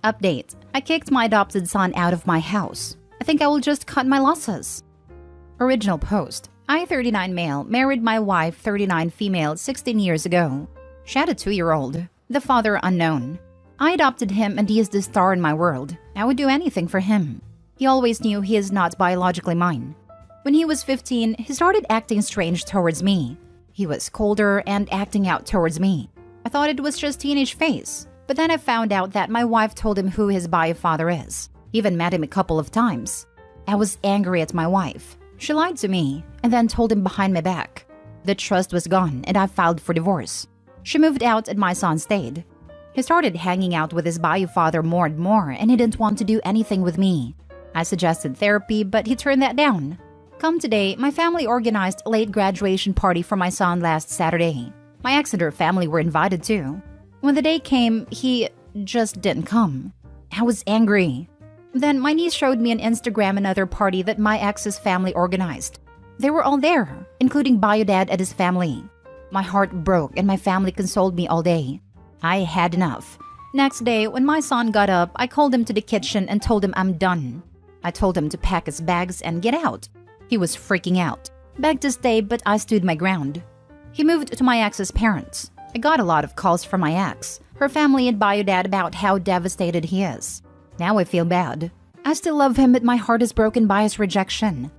Update. I kicked my adopted son out of my house. I think I will just cut my losses. Original post. I, 39 male, married my wife, 39 female, 16 years ago. She had a 2-year-old. The father unknown. I adopted him and he is the star in my world. I would do anything for him. He always knew he is not biologically mine. When he was 15, he started acting strange towards me. He was colder and acting out towards me. I thought it was just teenage phase. But then I found out that my wife told him who his bio father is. Even met him a couple of times. I was angry at my wife. She lied to me and then told him behind my back. The trust was gone and I filed for divorce. She moved out and my son stayed. He started hanging out with his bio father more and more and he didn't want to do anything with me. I suggested therapy but he turned that down. Come today, my family organized a late graduation party for my son last Saturday. My ex and her family were invited too. When the day came, he just didn't come. I was angry. Then my niece showed me on Instagram another party that my ex's family organized. They were all there, including bio dad and his family. My heart broke and my family consoled me all day. I had enough. Next day, when my son got up, I called him to the kitchen and told him I'm done. I told him to pack his bags and get out. He was freaking out. Begged to stay, but I stood my ground. He moved to my ex's parents. I got a lot of calls from my ex, her family and bio dad about how devastated he is. Now I feel bad. I still love him but my heart is broken by his rejection.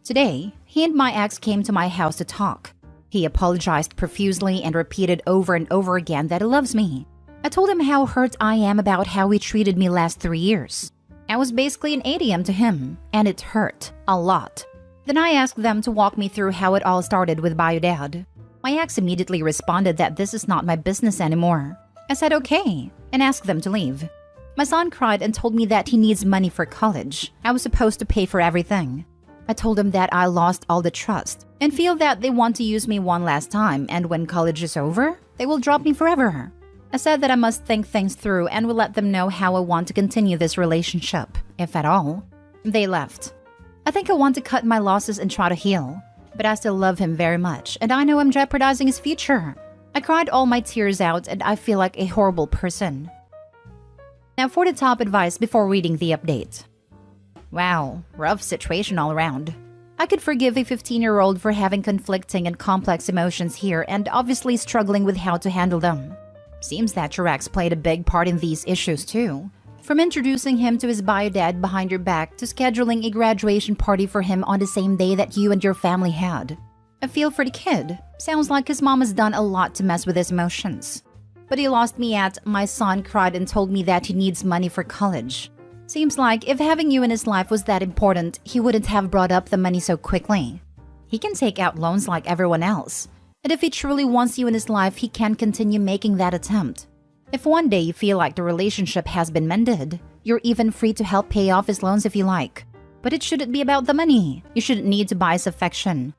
Today, he and my ex came to my house to talk. He apologized profusely and repeated over and over again that he loves me. I told him how hurt I am about how he treated me last 3 years. I was basically an ATM to him, and it hurt a lot. Then I asked them to walk me through how it all started with bio dad. My ex immediately responded that this is not my business anymore. I said okay, and asked them to leave. My son cried and told me that he needs money for college. I was supposed to pay for everything. I told him that I lost all the trust and feel that they want to use me one last time and when college is over, they will drop me forever. I said that I must think things through and will let them know how I want to continue this relationship, if at all. They left. I think I want to cut my losses and try to heal. But I still love him very much, and I know I'm jeopardizing his future. I cried all my tears out, and I feel like a horrible person. Now for the top advice before reading the update. Wow, rough situation all around. I could forgive a 15-year-old for having conflicting and complex emotions here and obviously struggling with how to handle them. Seems that your ex played a big part in these issues too. From introducing him to his bio dad behind your back to scheduling a graduation party for him on the same day that you and your family had. I feel for the kid. Sounds like his mom has done a lot to mess with his emotions. But he lost me at my son cried and told me that he needs money for college. Seems like if having you in his life was that important, he wouldn't have brought up the money so quickly. He can take out loans like everyone else. And if he truly wants you in his life, he can continue making that attempt. If one day you feel like the relationship has been mended, you're even free to help pay off his loans if you like. But it shouldn't be about the money. You shouldn't need to buy his affection.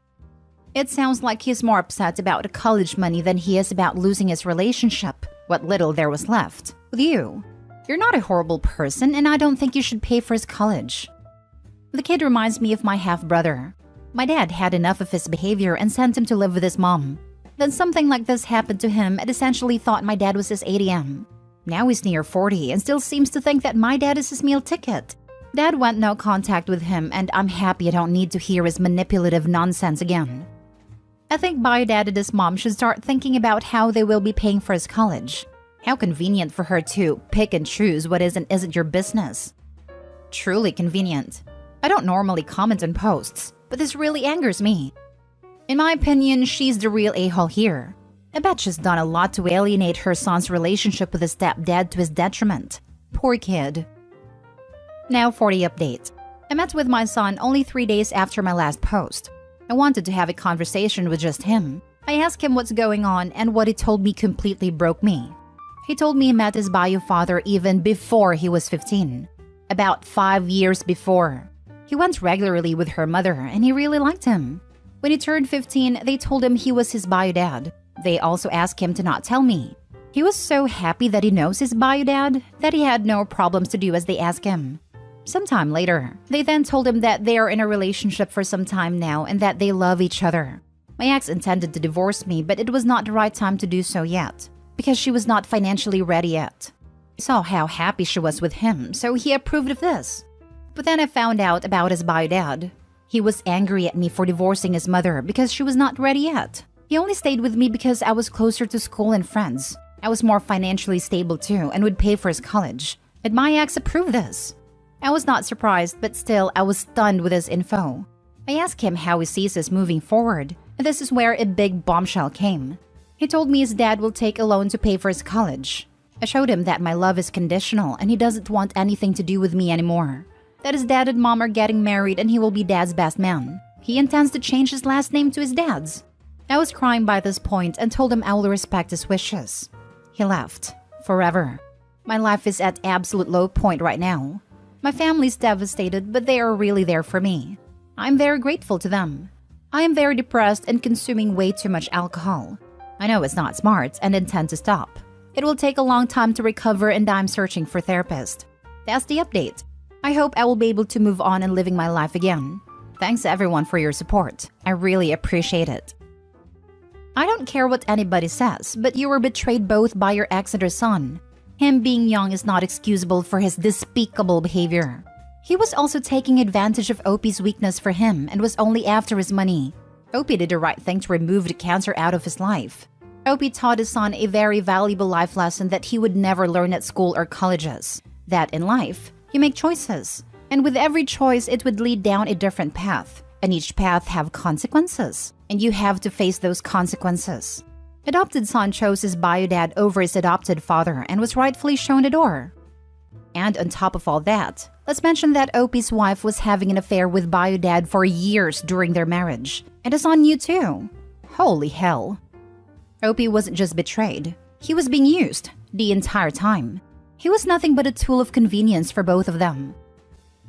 It sounds like he's more upset about the college money than he is about losing his relationship, what little there was left, with you. You're not a horrible person, and I don't think you should pay for his college. The kid reminds me of my half-brother. My dad had enough of his behavior and sent him to live with his mom. Then something like this happened to him and essentially thought my dad was his ATM. Now he's near 40 and still seems to think that my dad is his meal ticket. Dad went no contact with him and I'm happy I don't need to hear his manipulative nonsense again. I think bio dad and his mom should start thinking about how they will be paying for his college. How convenient for her to pick and choose what is and isn't your business. Truly convenient. I don't normally comment on posts, but this really angers me. In my opinion, she's the real a-hole here. I bet she's done a lot to alienate her son's relationship with his stepdad to his detriment. Poor kid. Now for the update. I met with my son only 3 days after my last post. I wanted to have a conversation with just him. I asked him what's going on and what he told me completely broke me. He told me he met his bio father even before he was 15. About 5 years before. He went regularly with her mother and he really liked him. When he turned 15, they told him he was his bio dad. They also asked him to not tell me. He was so happy that he knows his bio dad that he had no problems to do as they asked him. Sometime later, they then told him that they are in a relationship for some time now and that they love each other. My ex intended to divorce me, but it was not the right time to do so yet, because she was not financially ready yet. I saw how happy she was with him, so he approved of this. But then I found out about his bio dad. He was angry at me for divorcing his mother because she was not ready yet. He only stayed with me because I was closer to school and friends. I was more financially stable too and would pay for his college. And my ex approved this. I was not surprised, but still I was stunned with this info. I asked him how he sees us moving forward, and this is where a big bombshell came. He told me his dad will take a loan to pay for his college. I showed him that my love is conditional and he doesn't want anything to do with me anymore. That his dad and mom are getting married and he will be dad's best man. He intends to change his last name to his dad's. I was crying by this point and told him I will respect his wishes. He left. Forever. My life is at absolute low point right now. My family's devastated, but they are really there for me. I'm very grateful to them. I am very depressed and consuming way too much alcohol. I know it's not smart and intend to stop. It will take a long time to recover and I'm searching for a therapist. That's the update. I hope I will be able to move on and living my life again. Thanks everyone for your support. I really appreciate it. I don't care what anybody says, but you were betrayed both by your ex and her son. Him being young is not excusable for his despicable behavior. He was also taking advantage of Opie's weakness for him and was only after his money. Opie did the right thing to remove the cancer out of his life. Opie taught his son a very valuable life lesson that he would never learn at school or colleges. That in life, you make choices. And with every choice, it would lead down a different path. And each path have consequences. And you have to face those consequences. Adopted son chose his bio dad over his adopted father and was rightfully shown the door. And on top of all that, let's mention that Opie's wife was having an affair with bio dad for years during their marriage. And his son knew too. Holy hell. Opie wasn't just betrayed. He was being used the entire time. He was nothing but a tool of convenience for both of them.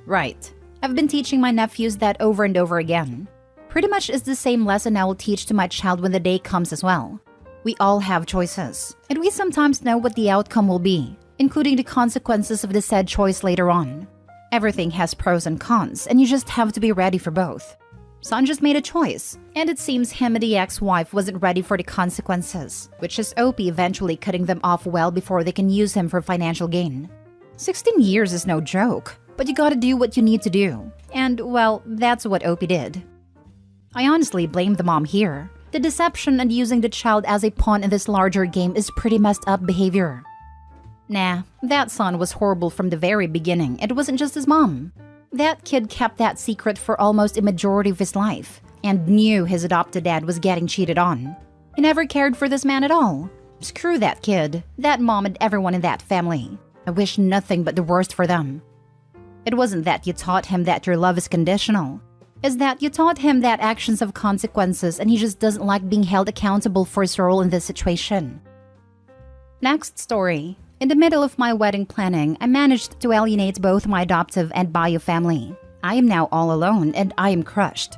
Right. I've been teaching my nephews that over and over again. Pretty much is the same lesson I will teach to my child when the day comes as well. We all have choices, and we sometimes know what the outcome will be, including the consequences of the said choice later on. Everything has pros and cons, and you just have to be ready for both. Son just made a choice, and it seems him and the ex-wife wasn't ready for the consequences, which is Opie eventually cutting them off well before they can use him for financial gain. 16 years is no joke, but you gotta do what you need to do. And, well, that's what Opie did. I honestly blame the mom here. The deception and using the child as a pawn in this larger game is pretty messed up behavior. Nah, that son was horrible from the very beginning. It wasn't just his mom. That kid kept that secret for almost a majority of his life and knew his adopted dad was getting cheated on. He never cared for this man at all. Screw that kid, that mom and everyone in that family. I wish nothing but the worst for them. It wasn't that you taught him that your love is conditional. It's that you taught him that actions have consequences and he just doesn't like being held accountable for his role in this situation. Next story. In the middle of my wedding planning, I managed to alienate both my adoptive and bio family. I am now all alone and I am crushed.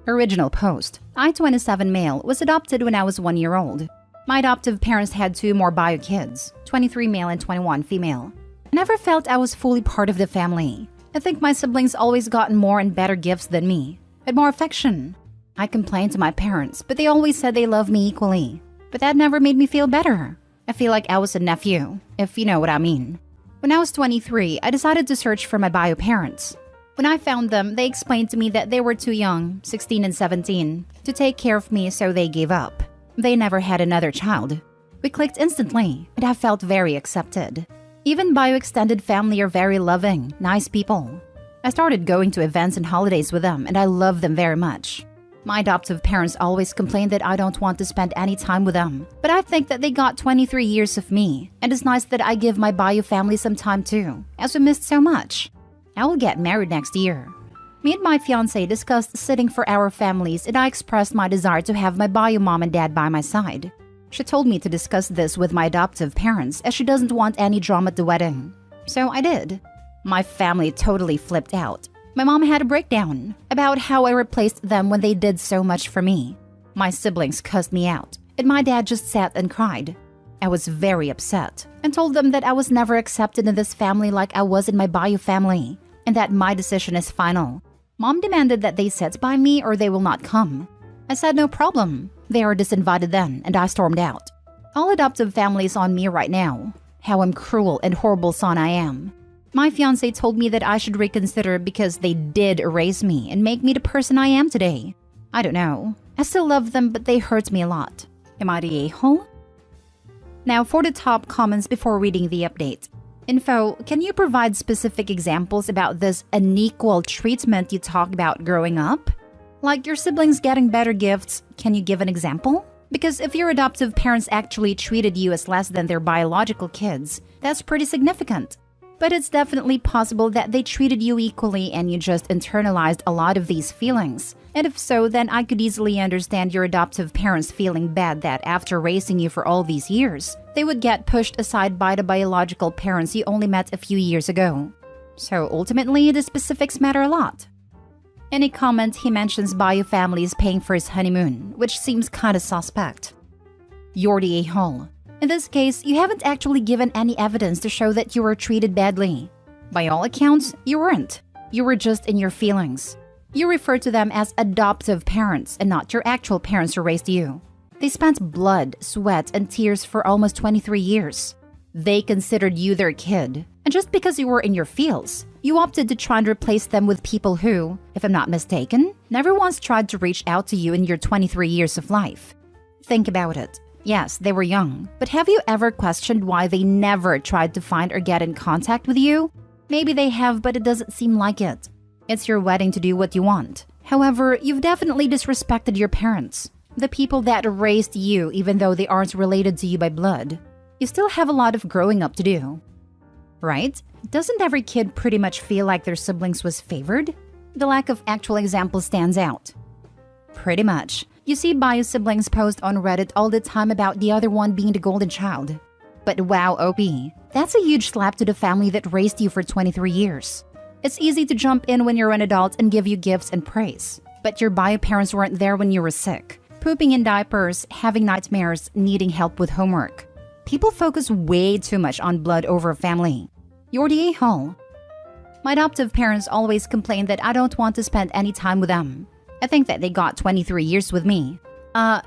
Original post. I, 27 male, was adopted when I was 1 year old. My adoptive parents had 2 more bio kids, 23 male and 21 female. I never felt I was fully part of the family. I think my siblings always gotten more and better gifts than me, and more affection. I complained to my parents, but they always said they love me equally. But that never made me feel better. I feel like I was a nephew, if you know what I mean. When I was 23, I decided to search for my bio parents. When I found them, they explained to me that they were too young, 16 and 17, to take care of me, so they gave up. They never had another child. We clicked instantly, and I felt very accepted. Even bio extended family are very loving, nice people. I started going to events and holidays with them, and I love them very much. My adoptive parents always complain that I don't want to spend any time with them, but I think that they got 23 years of me, and it's nice that I give my bio family some time too, as we missed so much. I will get married next year. Me and my fiancé discussed sitting for our families, and I expressed my desire to have my bio mom and dad by my side. She told me to discuss this with my adoptive parents as she doesn't want any drama at the wedding. So I did. My family totally flipped out. My mom had a breakdown about how I replaced them when they did so much for me. My siblings cussed me out, and my dad just sat and cried. I was very upset and told them that I was never accepted in this family like I was in my bio family, and that my decision is final. Mom demanded that they sit by me or they will not come. I said no problem. They are disinvited then, and I stormed out. All adoptive families on me right now. how cruel and horrible son I am. My fiancé told me that I should reconsider because they did raise me and make me the person I am today. I don't know. I still love them, but they hurt me a lot. Am I the a-hole? Now for the top comments before reading the update. Info, can you provide specific examples about this unequal treatment you talked about growing up? Like your siblings getting better gifts, can you give an example? Because if your adoptive parents actually treated you as less than their biological kids, that's pretty significant. But it's definitely possible that they treated you equally and you just internalized a lot of these feelings. And if so, then I could easily understand your adoptive parents feeling bad that after raising you for all these years, they would get pushed aside by the biological parents you only met a few years ago. So ultimately, the specifics matter a lot. In a comment, he mentions bio family is paying for his honeymoon, which seems kinda suspect. You're the a-hole. In this case, you haven't actually given any evidence to show that you were treated badly. By all accounts, you weren't. You were just in your feelings. You refer to them as adoptive parents and not your actual parents who raised you. They spent blood, sweat, and tears for almost 23 years. They considered you their kid. And just because you were in your feels, you opted to try and replace them with people who, if I'm not mistaken, never once tried to reach out to you in your 23 years of life. Think about it. Yes, they were young, but have you ever questioned why they never tried to find or get in contact with you? Maybe they have, but it doesn't seem like it. It's your wedding to do what you want. However, you've definitely disrespected your parents, the people that raised you even though they aren't related to you by blood. You still have a lot of growing up to do. Right? Doesn't every kid pretty much feel like their siblings was favored? The lack of actual examples stands out. Pretty much. You see bio siblings post on Reddit all the time about the other one being the golden child. But wow, OP, that's a huge slap to the family that raised you for 23 years. It's easy to jump in when you're an adult and give you gifts and praise. But your bio parents weren't there when you were sick, pooping in diapers, having nightmares, needing help with homework. People focus way too much on blood over family. You're the a-hole. My adoptive parents always complain that I don't want to spend any time with them. I think that they got 23 years with me.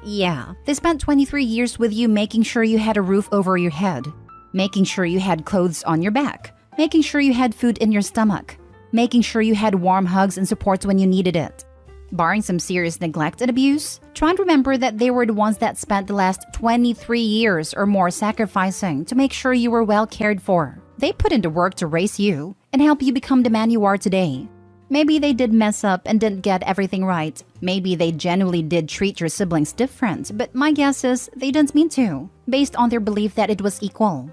Yeah. They spent 23 years with you making sure you had a roof over your head, making sure you had clothes on your back, making sure you had food in your stomach, making sure you had warm hugs and support when you needed it. Barring some serious neglect and abuse, try and remember that they were the ones that spent the last 23 years or more sacrificing to make sure you were well cared for. They put in the work to raise you and help you become the man you are today. Maybe they did mess up and didn't get everything right. Maybe they genuinely did treat your siblings different, but my guess is they didn't mean to, based on their belief that it was equal.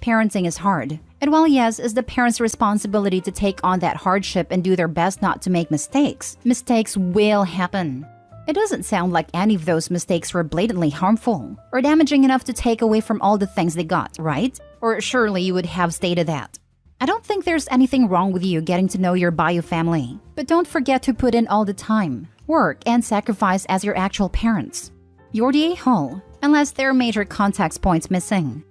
Parenting is hard, and while yes, it's the parents' responsibility to take on that hardship and do their best not to make mistakes, mistakes will happen. It doesn't sound like any of those mistakes were blatantly harmful or damaging enough to take away from all the things they got, right? Or surely you would have stated that. I don't think there's anything wrong with you getting to know your bio family, but don't forget to put in all the time, work, and sacrifice as your actual parents. You're the a-hole, unless there are major context points missing.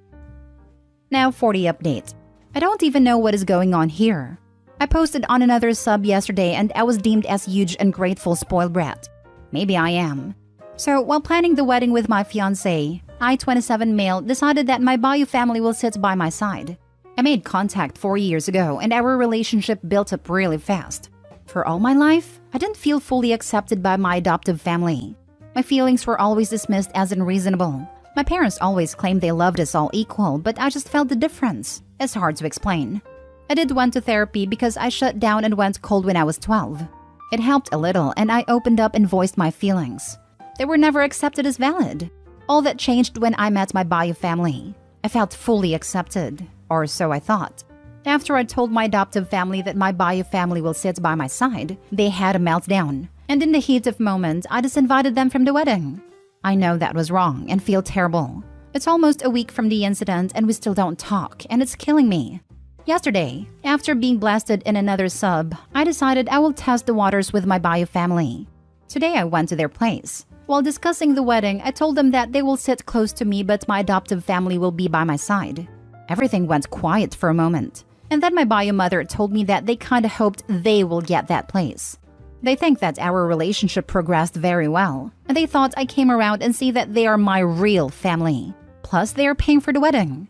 Now for the update. I don't even know what is going on here. I posted on another sub yesterday and I was deemed as huge ungrateful spoiled brat. Maybe I am. So while planning the wedding with my fiancé, I, 27 male, decided that my bio family will sit by my side. I made contact 4 years ago and our relationship built up really fast. For all my life, I didn't feel fully accepted by my adoptive family. My feelings were always dismissed as unreasonable. My parents always claimed they loved us all equal, but I just felt the difference. It's hard to explain. I did went to therapy because I shut down and went cold when I was 12. It helped a little and I opened up and voiced my feelings. They were never accepted as valid. All that changed when I met my bio family. I felt fully accepted. Or so I thought. After I told my adoptive family that my bio family will sit by my side, they had a meltdown. And in the heat of moment, I disinvited them from the wedding. I know that was wrong and feel terrible. It's almost a week from the incident and we still don't talk, and it's killing me. Yesterday, after being blasted in another sub, I decided I will test the waters with my bio family. Today I went to their place. While discussing the wedding, I told them that they will sit close to me but my adoptive family will be by my side. Everything went quiet for a moment. And then my bio mother told me that they kinda hoped they will get that place. They think that our relationship progressed very well, and they thought I came around and see that they are my real family. Plus, they are paying for the wedding.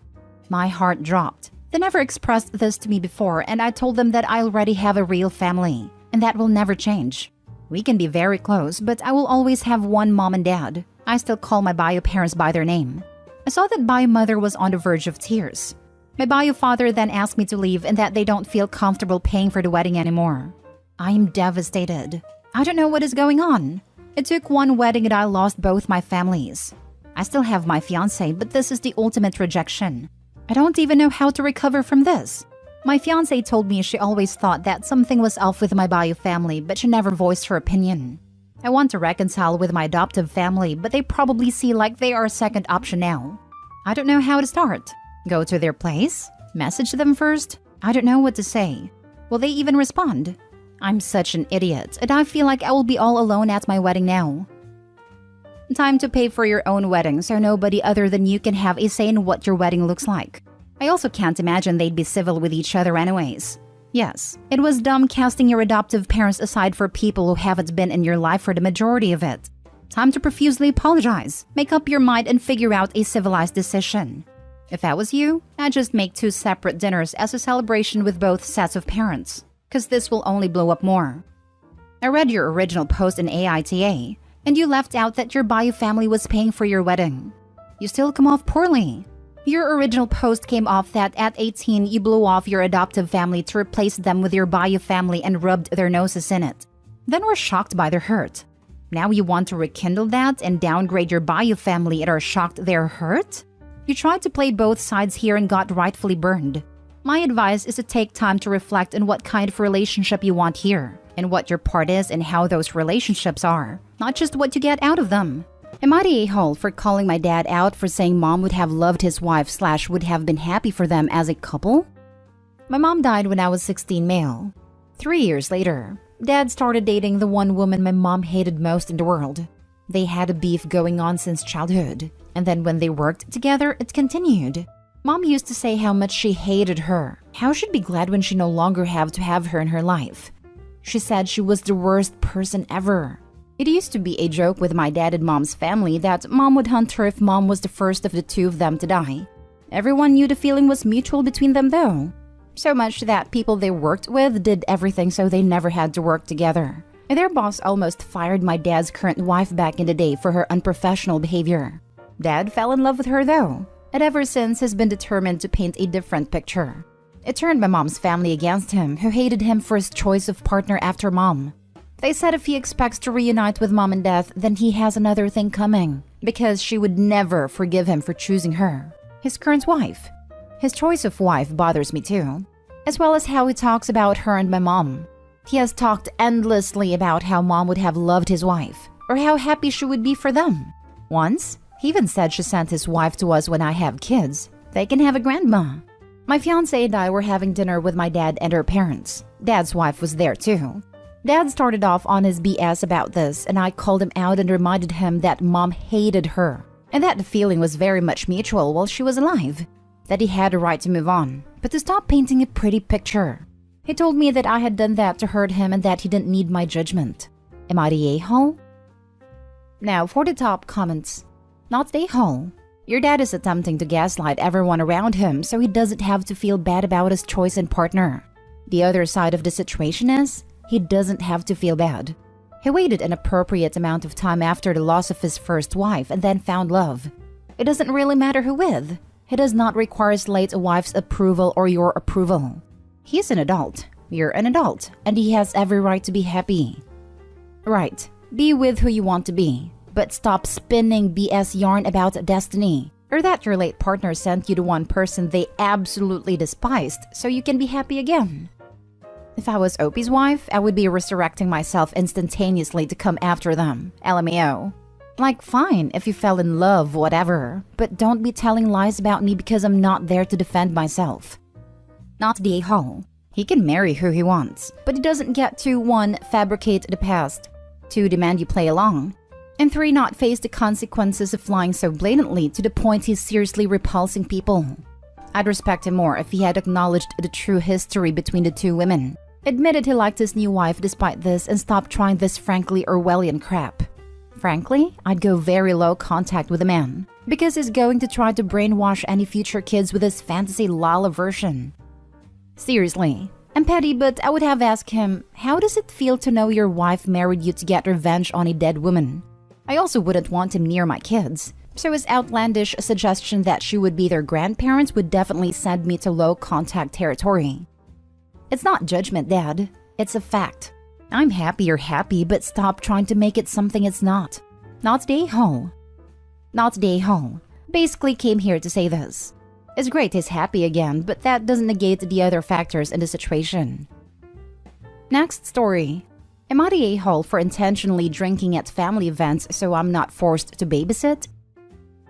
My heart dropped. They never expressed this to me before, and I told them that I already have a real family, and that will never change. We can be very close, but I will always have one mom and dad. I still call my bio parents by their name. I saw that bio mother was on the verge of tears. My bio father then asked me to leave and that they don't feel comfortable paying for the wedding anymore. I am devastated. I don't know what is going on. It took one wedding and I lost both my families. I still have my fiancé, but this is the ultimate rejection. I don't even know how to recover from this. My fiancé told me she always thought that something was off with my bio family, but she never voiced her opinion. I want to reconcile with my adoptive family, but they probably see like they are a second option now. I don't know how to start. Go to their place? Message them first? I don't know what to say. Will they even respond? I'm such an idiot, and I feel like I will be all alone at my wedding now. Time to pay for your own wedding so nobody other than you can have a say in what your wedding looks like. I also can't imagine they'd be civil with each other anyways. Yes, it was dumb casting your adoptive parents aside for people who haven't been in your life for the majority of it. Time to profusely apologize, make up your mind, and figure out a civilized decision. If I was you, I'd just make 2 separate dinners as a celebration with both sets of parents, because this will only blow up more. I read your original post in AITA, and you left out that your bio family was paying for your wedding. You still come off poorly. Your original post came off that at 18 you blew off your adoptive family to replace them with your bio family and rubbed their noses in it. Then were shocked by their hurt. Now you want to rekindle that and downgrade your bio family and are shocked they're hurt? You tried to play both sides here and got rightfully burned. My advice is to take time to reflect on what kind of relationship you want here, and what your part is and how those relationships are, not just what you get out of them. Am I the a-hole for calling my dad out for saying mom would have loved his wife / would have been happy for them as a couple? My mom died when I was 16 male. 3 years later, dad started dating the one woman my mom hated most in the world. They had a beef going on since childhood, and then when they worked together, it continued. Mom used to say how much she hated her, how she'd be glad when she no longer have to have her in her life. She said she was the worst person ever. It used to be a joke with my dad and mom's family that mom would hunt her if mom was the first of the 2 of them to die. Everyone knew the feeling was mutual between them though. So much that people they worked with did everything so they never had to work together. And their boss almost fired my dad's current wife back in the day for her unprofessional behavior. Dad fell in love with her though, and ever since has been determined to paint a different picture. It turned my mom's family against him, who hated him for his choice of partner after mom. They said if he expects to reunite with mom in death, then he has another thing coming, because she would never forgive him for choosing her, his current wife. His choice of wife bothers me too, as well as how he talks about her and my mom. He has talked endlessly about how mom would have loved his wife, or how happy she would be for them. Once, he even said she sent his wife to us when I have kids. They can have a grandma. My fiancé and I were having dinner with my dad and her parents. Dad's wife was there too. Dad started off on his BS about this, and I called him out and reminded him that mom hated her, and that the feeling was very much mutual while she was alive, that he had a right to move on, but to stop painting a pretty picture. He told me that I had done that to hurt him and that he didn't need my judgment. Am I the a-hole? Now for the top comments. Not the a-hole. Your dad is attempting to gaslight everyone around him so he doesn't have to feel bad about his choice and partner. The other side of the situation is, he doesn't have to feel bad. He waited an appropriate amount of time after the loss of his first wife and then found love. It doesn't really matter who with. He does not require late a wife's approval or your approval. He is an adult. You're an adult, and he has every right to be happy. Right, be with who you want to be, but stop spinning BS yarn about destiny, or that your late partner sent you to one person they absolutely despised so you can be happy again. If I was Opie's wife, I would be resurrecting myself instantaneously to come after them. LMAO. Like, fine, if you fell in love, whatever, but don't be telling lies about me because I'm not there to defend myself. Not the a-hole. He can marry who he wants, but he doesn't get to 1. Fabricate the past, 2. Demand you play along, and 3. Not face the consequences of lying so blatantly to the point he's seriously repulsing people. I'd respect him more if he had acknowledged the true history between the 2 women, admitted he liked his new wife despite this, and stopped trying this frankly Orwellian crap. Frankly, I'd go very low contact with the man. Because he's going to try to brainwash any future kids with his fantasy lala version. Seriously, I'm petty, but I would have asked him, how does it feel to know your wife married you to get revenge on a dead woman? I also wouldn't want him near my kids, so his outlandish suggestion that she would be their grandparents would definitely send me to low contact territory. It's not judgment, Dad. It's a fact. I'm happy you're happy, but stop trying to make it something it's not. Not day home. Not day home. Basically came here to say this. It's great he's happy again, but that doesn't negate the other factors in the situation. Next story. Am I the a-hole for intentionally drinking at family events so I'm not forced to babysit?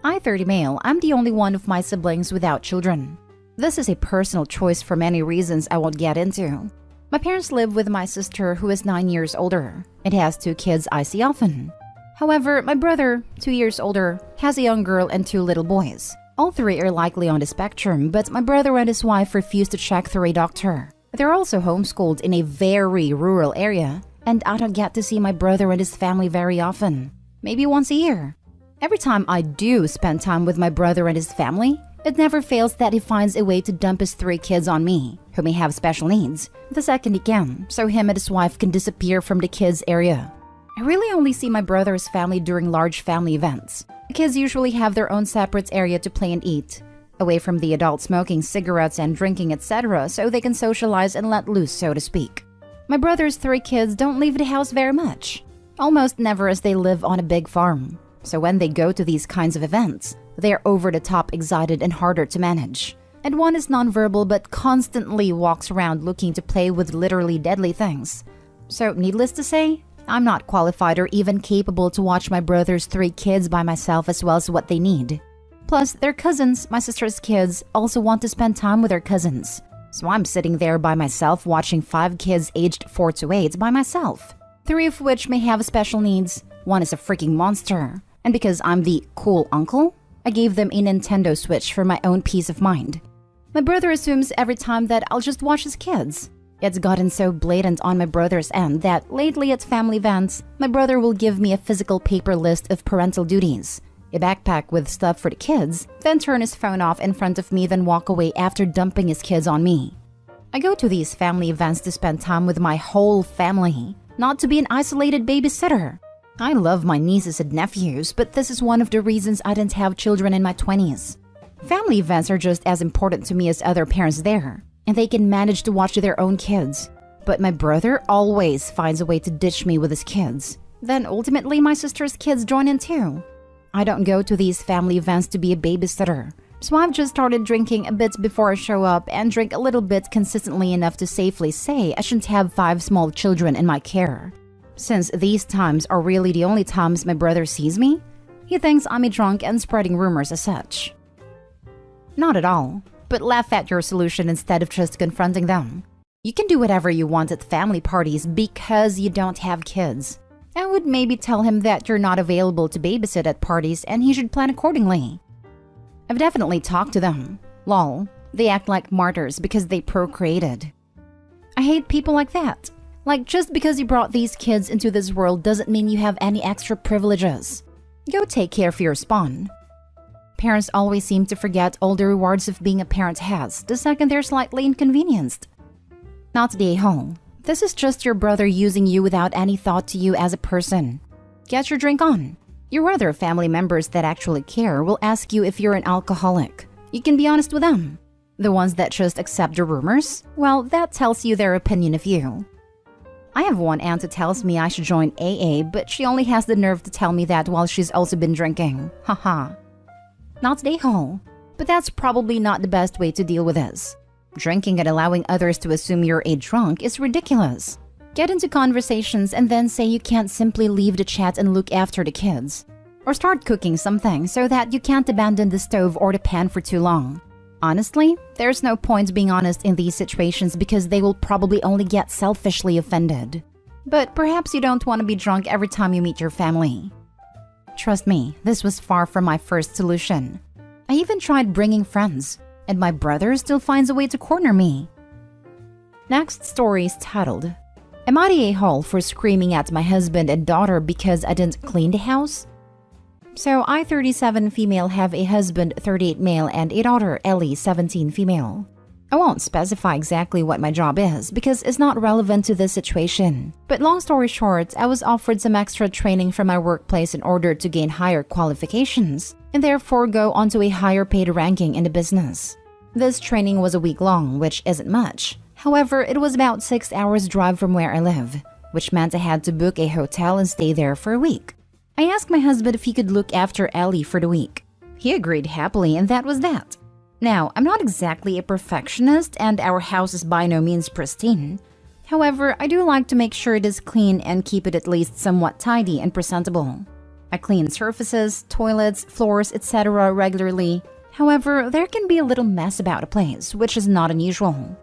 I, 30 male, I'm the only one of my siblings without children. This is a personal choice for many reasons I won't get into. My parents live with my sister who is 9 years older. It has 2 kids I see often. However, my brother, 2 years older, has a young girl and 2 little boys. All 3 are likely on the spectrum, but my brother and his wife refuse to check through a doctor. They're also homeschooled in a very rural area, and I don't get to see my brother and his family very often. Maybe once a year. Every time I do spend time with my brother and his family, it never fails that he finds a way to dump his 3 kids on me, who may have special needs, the second he can, so him and his wife can disappear from the kids' area. I really only see my brother's family during large family events. The kids usually have their own separate area to play and eat, away from the adults smoking cigarettes and drinking, etc., so they can socialize and let loose, so to speak. My brother's 3 kids don't leave the house very much, almost never, as they live on a big farm. So when they go to these kinds of events, they're over the top excited and harder to manage. And one is nonverbal but constantly walks around looking to play with literally deadly things. So needless to say, I'm not qualified or even capable to watch my brother's 3 kids by myself as well as what they need. Plus, their cousins, my sister's kids, also want to spend time with their cousins. So I'm sitting there by myself watching 5 kids aged 4 to 8 by myself. 3 of which may have special needs. One is a freaking monster. And because I'm the cool uncle, I gave them a Nintendo Switch for my own peace of mind. My brother assumes every time that I'll just watch his kids. It's gotten so blatant on my brother's end that lately at family events, my brother will give me a physical paper list of parental duties, a backpack with stuff for the kids, then turn his phone off in front of me, then walk away after dumping his kids on me. I go to these family events to spend time with my whole family, not to be an isolated babysitter. I love my nieces and nephews, but this is one of the reasons I didn't have children in my 20s. Family events are just as important to me as other parents there, and they can manage to watch their own kids. But my brother always finds a way to ditch me with his kids. Then ultimately my sister's kids join in too. I don't go to these family events to be a babysitter, so I've just started drinking a bit before I show up and drink a little bit consistently enough to safely say I shouldn't have 5 small children in my care. Since these times are really the only times my brother sees me, he thinks I'm a drunk and spreading rumors as such. Not at all, but laugh at your solution instead of just confronting them. You can do whatever you want at family parties because you don't have kids. I would maybe tell him that you're not available to babysit at parties and he should plan accordingly. I've definitely talked to them. Lol, they act like martyrs because they procreated. I hate people like that. Like, just because you brought these kids into this world doesn't mean you have any extra privileges. Go take care of your spawn. Parents always seem to forget all the rewards of being a parent has the second they're slightly inconvenienced. Not the a-hole. This is just your brother using you without any thought to you as a person. Get your drink on. Your other family members that actually care will ask you if you're an alcoholic. You can be honest with them. The ones that just accept the rumors, well, that tells you their opinion of you. I have one aunt who tells me I should join AA, but she only has the nerve to tell me that while she's also been drinking. Haha. Not the a-hole. But that's probably not the best way to deal with this. Drinking and allowing others to assume you're a drunk is ridiculous. Get into conversations and then say you can't simply leave the chat and look after the kids. Or start cooking something so that you can't abandon the stove or the pan for too long. Honestly, there's no point being honest in these situations because they will probably only get selfishly offended. But perhaps you don't want to be drunk every time you meet your family. Trust me, this was far from my first solution. I even tried bringing friends, and my brother still finds a way to corner me. Next story is titled, Am I the a-hole for screaming at my husband and daughter because I didn't clean the house? So I, 37 female, have a husband, 38 male, and a daughter, Ellie, 17 female. I won't specify exactly what my job is because it's not relevant to this situation. But long story short, I was offered some extra training from my workplace in order to gain higher qualifications and therefore go onto a higher paid ranking in the business. This training was a week long, which isn't much. However, it was about 6 hours drive from where I live, which meant I had to book a hotel and stay there for a week. I asked my husband if he could look after Ellie for the week. He agreed happily, and that was that. Now, I'm not exactly a perfectionist and our house is by no means pristine. However, I do like to make sure it is clean and keep it at least somewhat tidy and presentable. I clean surfaces, toilets, floors, etc. regularly. However, there can be a little mess about a place, which is not unusual.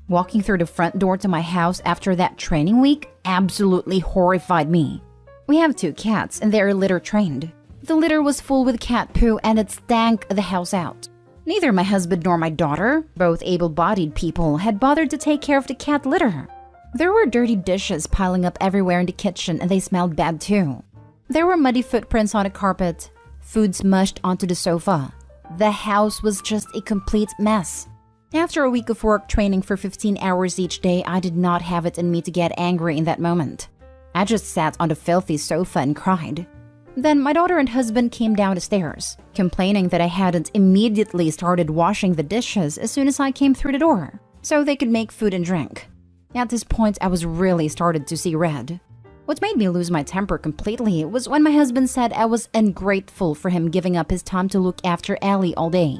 Walking through the front door to my house after that training week absolutely horrified me. We have 2 cats and they are litter trained. The litter was full with cat poo and it stank the house out. Neither my husband nor my daughter, both able-bodied people, had bothered to take care of the cat litter. There were dirty dishes piling up everywhere in the kitchen and they smelled bad too. There were muddy footprints on the carpet, food smushed onto the sofa. The house was just a complete mess. After a week of work training for 15 hours each day, I did not have it in me to get angry in that moment. I just sat on the filthy sofa and cried. Then my daughter and husband came down the stairs, complaining that I hadn't immediately started washing the dishes as soon as I came through the door, so they could make food and drink. At this point, I was really started to see red. What made me lose my temper completely was when my husband said I was ungrateful for him giving up his time to look after Ellie all day.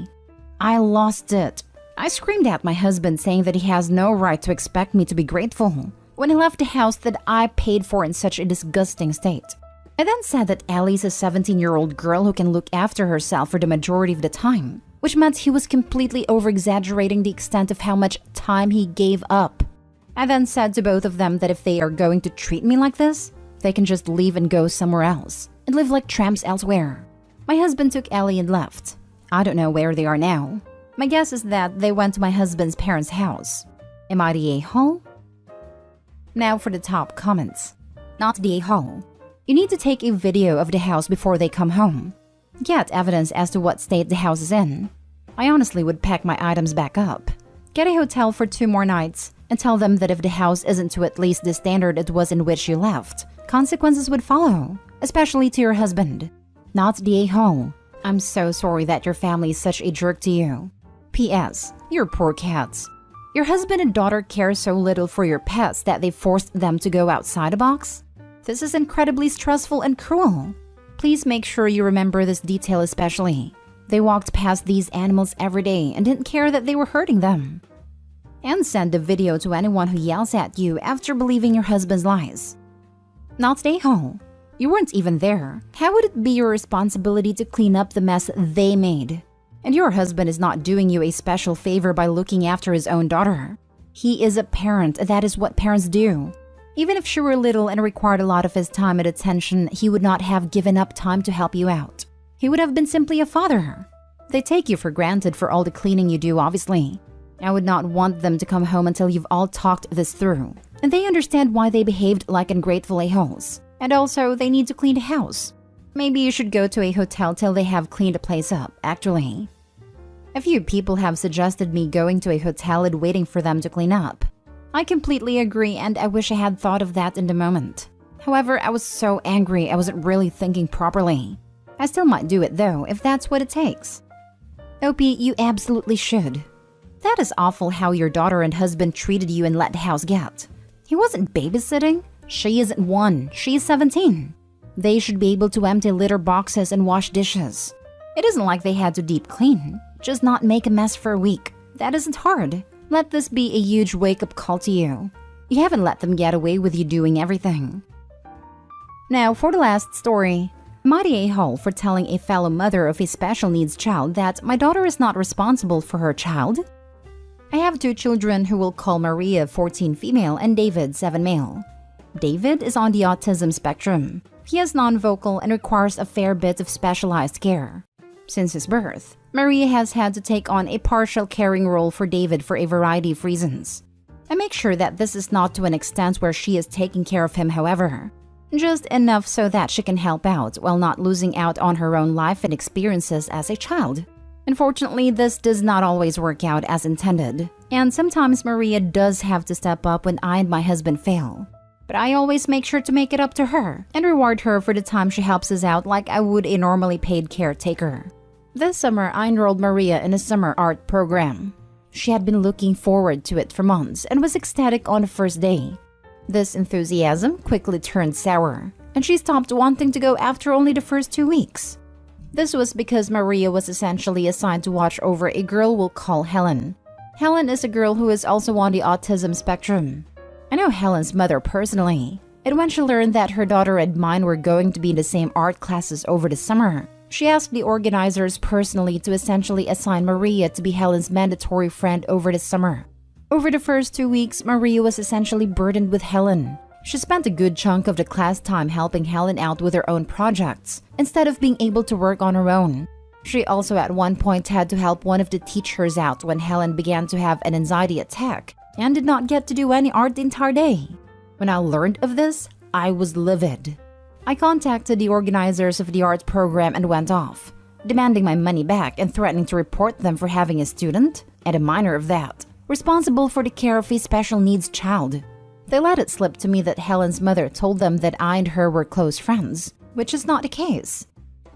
I lost it. I screamed at my husband saying that he has no right to expect me to be grateful when he left the house that I paid for in such a disgusting state. I then said that Ellie's a 17-year-old girl who can look after herself for the majority of the time, which meant he was completely over-exaggerating the extent of how much time he gave up. I then said to both of them that if they are going to treat me like this, they can just leave and go somewhere else and live like tramps elsewhere. My husband took Ellie and left. I don't know where they are now. My guess is that they went to my husband's parents' house. Am I the a-hole? Now for the top comments. Not the a-hole. You need to take a video of the house before they come home. Get evidence as to what state the house is in. I honestly would pack my items back up. Get a hotel for 2 more nights and tell them that if the house isn't to at least the standard it was in which you left, consequences would follow, especially to your husband. Not the a-hole. I'm so sorry that your family is such a jerk to you. P.S. Your poor cats. Your husband and daughter care so little for your pets that they forced them to go outside the box? This is incredibly stressful and cruel. Please make sure you remember this detail especially. They walked past these animals every day and didn't care that they were hurting them. And send the video to anyone who yells at you after believing your husband's lies. Not stay home. You weren't even there. How would it be your responsibility to clean up the mess they made? And your husband is not doing you a special favor by looking after his own daughter. He is a parent. That is what parents do. Even if she were little and required a lot of his time and attention, he would not have given up time to help you out. He would have been simply a father. They take you for granted for all the cleaning you do, obviously. I would not want them to come home until you've all talked this through, and they understand why they behaved like ungrateful a-holes. And also, they need to clean the house. Maybe you should go to a hotel till they have cleaned the place up, actually. A few people have suggested me going to a hotel and waiting for them to clean up. I completely agree, and I wish I had thought of that in the moment. However, I was so angry I wasn't really thinking properly. I still might do it though, if that's what it takes. OP, you absolutely should. That is awful how your daughter and husband treated you and let the house get. He wasn't babysitting. She isn't 1, she is 17. They should be able to empty litter boxes and wash dishes. It isn't like they had to deep clean. Just not make a mess for a week. That isn't hard. Let this be a huge wake-up call to you. You haven't let them get away with you doing everything. Now, for the last story. Am I the a-hole for telling a fellow mother of a special needs child that my daughter is not responsible for her child? I have 2 children who we'll call Maria, 14 female, and David, 7 male. David is on the autism spectrum. He is non-vocal and requires a fair bit of specialized care. Since his birth, Maria has had to take on a partial caring role for David for a variety of reasons. I make sure that this is not to an extent where she is taking care of him, however. just enough so that she can help out while not losing out on her own life and experiences as a child. Unfortunately, this does not always work out as intended, and sometimes Maria does have to step up when I and my husband fail. But I always make sure to make it up to her and reward her for the time she helps us out like I would a normally paid caretaker. This summer, I enrolled Maria in a summer art program. She had been looking forward to it for months and was ecstatic on the first day. This enthusiasm quickly turned sour, and she stopped wanting to go after only the first 2 weeks. This was because Maria was essentially assigned to watch over a girl we'll call Helen. Helen is a girl who is also on the autism spectrum. I know Helen's mother personally, and when she learned that her daughter and mine were going to be in the same art classes over the summer, she asked the organizers personally to essentially assign Maria to be Helen's mandatory friend over the summer. Over the first 2 weeks, Maria was essentially burdened with Helen. She spent a good chunk of the class time helping Helen out with her own projects, instead of being able to work on her own. She also at one point had to help one of the teachers out when Helen began to have an anxiety attack and did not get to do any art the entire day. When I learned of this, I was livid. I contacted the organizers of the art program and went off, demanding my money back and threatening to report them for having a student, and a minor of that, responsible for the care of a special needs child. They let it slip to me that Helen's mother told them that I and her were close friends, which is not the case.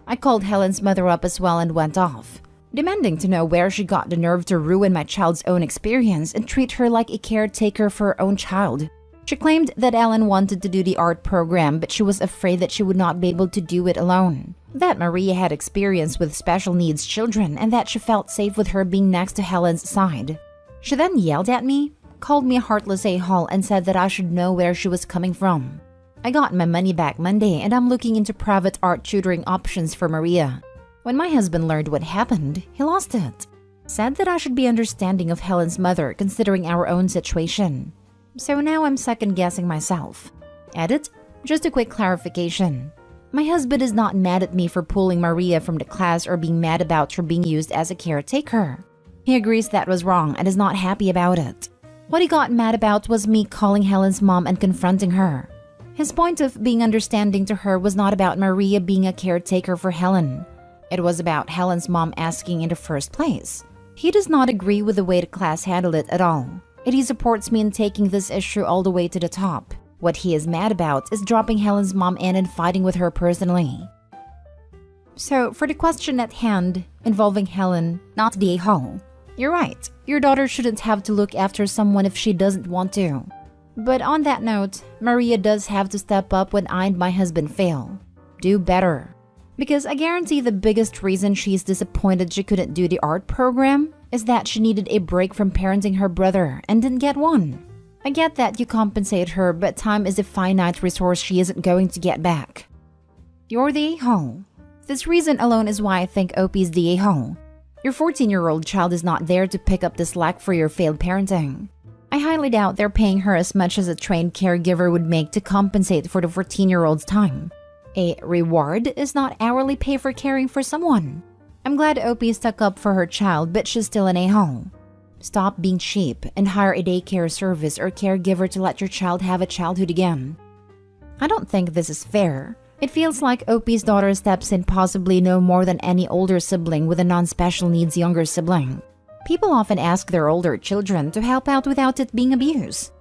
I called Helen's mother up as well and went off, demanding to know where she got the nerve to ruin my child's own experience and treat her like a caretaker for her own child. She claimed that Ellen wanted to do the art program, but she was afraid that she would not be able to do it alone. That Maria had experience with special needs children and that she felt safe with her being next to Helen's side. She then yelled at me, called me a heartless a-hole, and said that I should know where she was coming from. I got my money back Monday and I'm looking into private art tutoring options for Maria. When my husband learned what happened, he lost it. Said that I should be understanding of Helen's mother considering our own situation. So now I'm second-guessing myself. Edit, just a quick clarification. My husband is not mad at me for pulling Maria from the class or being mad about her being used as a caretaker. He agrees that was wrong and is not happy about it. What he got mad about was me calling Helen's mom and confronting her. His point of being understanding to her was not about Maria being a caretaker for Helen. It was about Helen's mom asking in the first place. He does not agree with the way the class handled it at all, and he supports me in taking this issue all the way to the top. What he is mad about is dropping Helen's mom in and fighting with her personally. So, for the question at hand, involving Helen, not the a-hole, you're right, your daughter shouldn't have to look after someone if she doesn't want to. But on that note, Maria does have to step up when I and my husband fail. Do better. Because I guarantee the biggest reason she's disappointed she couldn't do the art program is that she needed a break from parenting her brother and didn't get one. I get that you compensate her, but time is a finite resource she isn't going to get back. You're the a-hole. This reason alone is why I think Opie's the a-hole. Your 14-year-old child is not there to pick up the slack for your failed parenting. I highly doubt they're paying her as much as a trained caregiver would make to compensate for the 14-year-old's time. A reward is not hourly pay for caring for someone. I'm glad Opie stuck up for her child, but she's still an a-hole. Stop being cheap and hire a daycare service or caregiver to let your child have a childhood again. I don't think this is fair. It feels like Opie's daughter steps in possibly no more than any older sibling with a non-special needs younger sibling. People often ask their older children to help out without it being abuse.